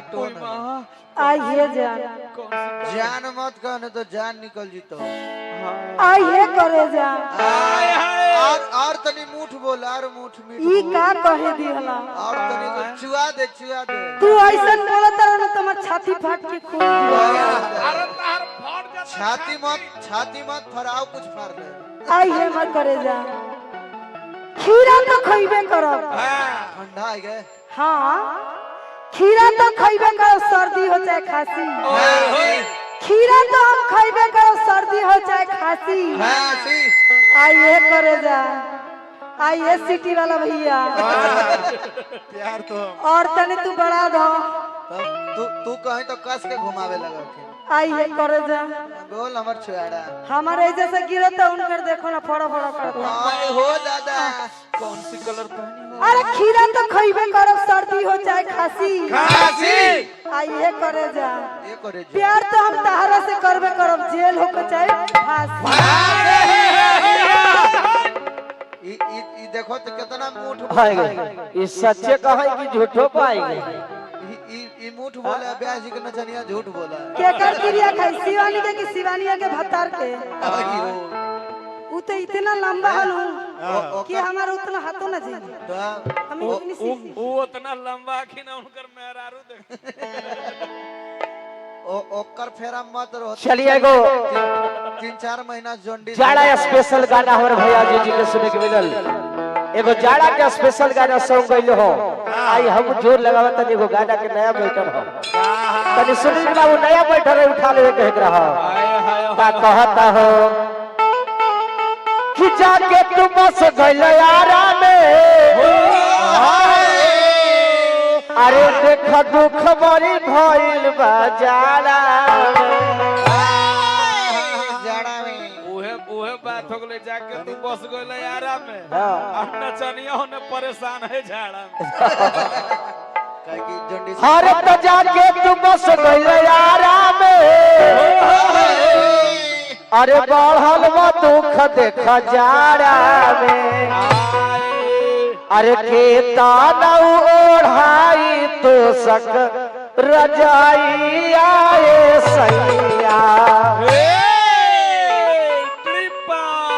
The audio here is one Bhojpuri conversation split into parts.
हटो ना। आइए जान, जान मत कहने तो जान निकल जीतो। आइए करे जान। और तनी मूठ बोल, और मूठ मीठ ई बोल। का कहे दिहला और तनी को चुआ दे तू ऐसन बोलत रह न तुम्हार छाती फाट के खून छाती मत फराओ, कुछ फाड़ ले। आइए मत करे जान। खीरा तो खइबे करब। ठंडा है गए। हाँ खीरा तो खइबे करब, सर्दी हो चाहे खांसी। खीरा तो हम खइबे करब, सर्दी हो चाहे खांसी। आइए करे जा, आइए सिटी वाला भैया। प्यार तो और तने तू बड़ा दो। तू कहीं तो कस के घुमावे लगा के। आइए करे जा। बोल हमर छुआड़ा। हमारे जैसे गिरे तो उनकर देखो ना फड़ा फड़ा करता। आए हो दादा। कौन सी कलर पहनी हो? अरे खीरा तो खइबे करब, सर्दी हो चाहे खांसी। आइए करे जा। ये करे जा। प्यार तो हम तहरा से करबे करब, जेल हो के चाहे फांसी। ई देखो तो कितना मूठ पाएंगे, इस सच्चे कहा कि झूठो पाएंगे। ई मूठ बोला, ब्याह जी के नचनिया झूठ बोला। केकर क्रिया खाई, शिवानी के कि शिवानिया के भत्तार के? उ तो इतना लंबा हनु कि हमारा उतना हाथों ना जी। हम इतनी सी वो उतना लंबा कि ना उनकर मेहरारू देख। ओकर फेरा मत रहो। चलिए एगो 3-4 महीना जोंडी जाड़ा स्पेशल गाना हमारे भैया जी के सुने के मिलल। एगो जाड़ा के स्पेशल गाना सॉन्ग गइल हो। आई हम जोर लगावत तनी एगो गाना के नया बैठल हो। तनी सुनील बाबू नया बैठल है, उठा लेवे कह रहा का कहता हो कि जाके तू बस गइल यारा में। अरे देख दुख बड़ी भइल बा जाड़ा में। उहे बात हो गले, जाके तू बस गइल यारा में। अब नचनिया होने परेशान है झाड़ा में। काहे कि जोंडी अरे तो जाके तू बस गइल यारा में। अरे बढ़ल बा दुख देख जाड़ा में। अरे के ताना ओढ़ाई तो सक रजाई आए सैया।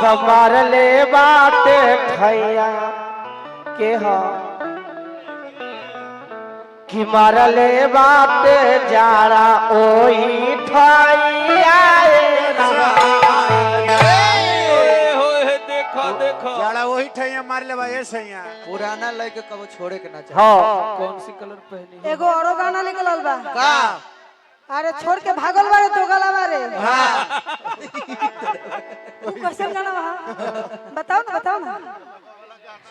कमर ले बाटे खैया के हा कि मारले बाटे जाड़ा ओही ठाई आए। देखो जाड़ा वही ठैया मार ले भाई सैया। पुराना लड़के कबो छोड़े के ना चाहे। हाँ कौन सी कलर पहनी? एगो औरो गाना निकलल बा। का अरे छोड़ के भागल बारे तो गला बारे। तू कैसे गाना बा? बताओ ना।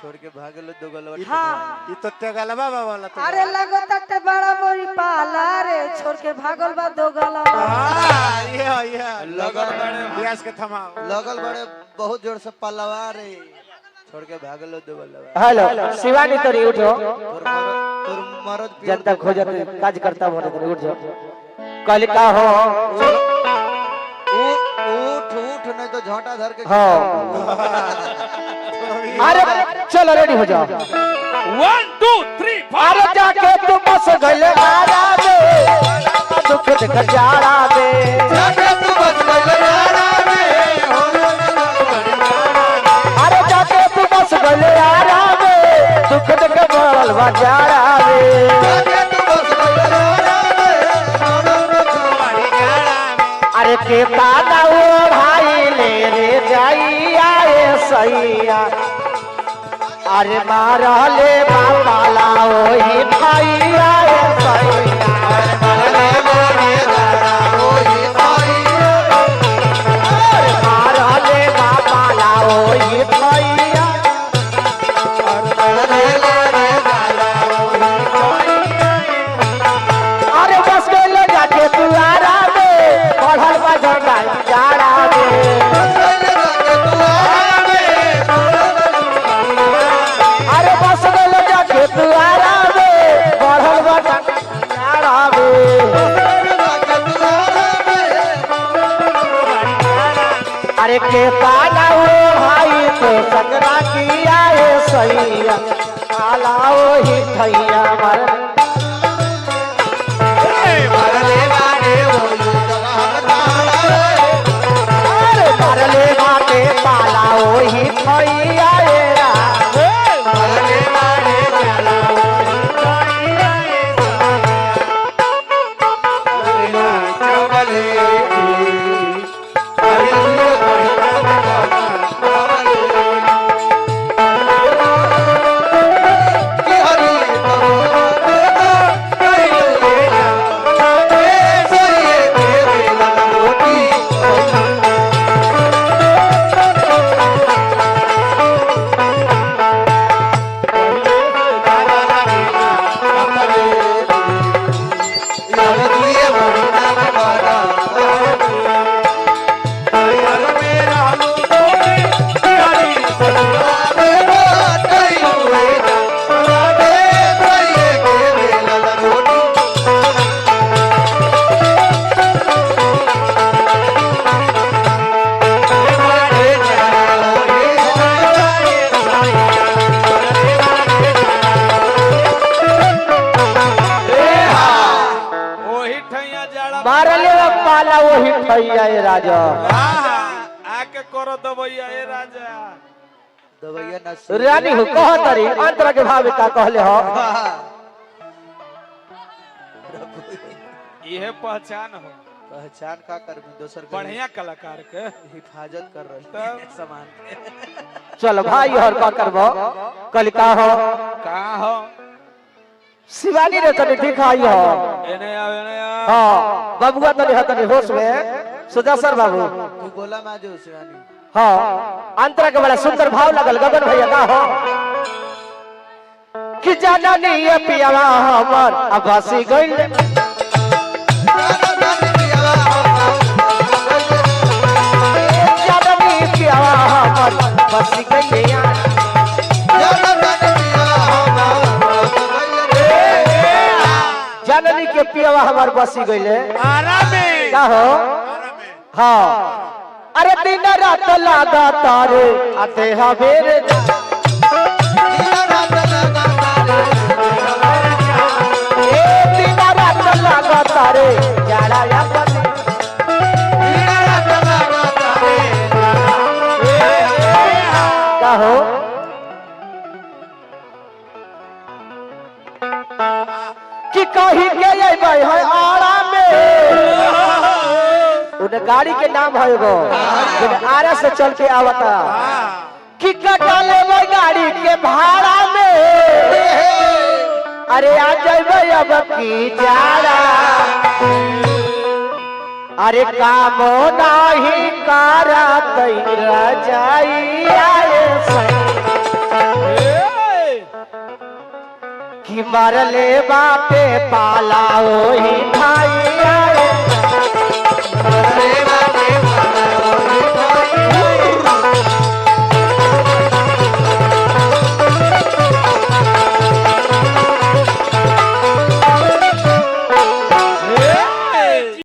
छोड़ के भागल दो गलवा। हाँ ई तो तेगलबा वाला तो। अरे लगता के बड़ा मोरी पाला रे, छोड़ के भागल बा दो गला। हां ये लगल बड़े ब्यास के थमाओ। लगल बड़े बहुत जोर से पलवा रे। छोड़ के भागल दो गलवा। हेलो शिवानी तो नहीं उठो, तोर मरद जनता खोजत काज करता होने तो उठ जाओ। कल का हो उठ नहीं तो झोंटा धर के। हाँ अरे चलो रेडी हो जाओ। 1 2 3 अरे जाके तू बस गइल यारा में। दुख देख जाड़ा में। जाके तू बस गइल यारा में। अरे जाके तू बस गइल यारा में। दुख देख बढ़ल बा जाड़ा में। जाके तू बस गइल यारा में। अरे के ताना ओढ़ाई ले रे जाई आए सैया। अरे मारले बाबा लाओ ही भाई आए सैया। मारले बाबा लाओ ही भैया। अरे बस गइल जाके तू आरा में। बढ़ल बा झंडा जाड़ा में। अरे बस गइल जाके तू आरा में। बढ़ल बा जाड़ा में। अरे के ताला ओ भाई तो सकरा की आए सैया। आला ओ ही ठैया मर। मारले पाला वही ठैया ए राजा आके करो दबैया ए राजा दबैया ना रानी हो कह तरी अंतर के भाव का कहले हो यह पहचान हो पहचान का कर दोसर के बढ़िया कलाकार के हिफाजत कर रहे तब सामान चल भाई और का करबो कल का हो कहाँ हो शिवानी रे तने दिखाई हो एने आओ हां बाबूआ तने हतने होश में सुदर्शन बाबू तू बोला मैं जो शिवानी हां अंतरा के बड़ा सुंदर भाव लगल गगन भैया का हो कि जाना नहीं है पियावा हमर अबासी गइल जाना नहीं पियावा हमर अबासी गइल जाननी के पियावा हमार बसी गइले आरामे का हो हाँ अरे दिन रात लागा तारे आते हवेरे दिन रात लागा तारे जाड़ा या बने का हो कि कहीं के अइबै है आरा में उन गाड़ी के नाम है एगो जो आरा से चल के आवता कि कटा लेबै गाड़ी के भाड़ा में अरे आ जइबै अब की जाड़ा अरे काम नाही करा तैरा जाई आए कि मरले बाटे पाला ओही था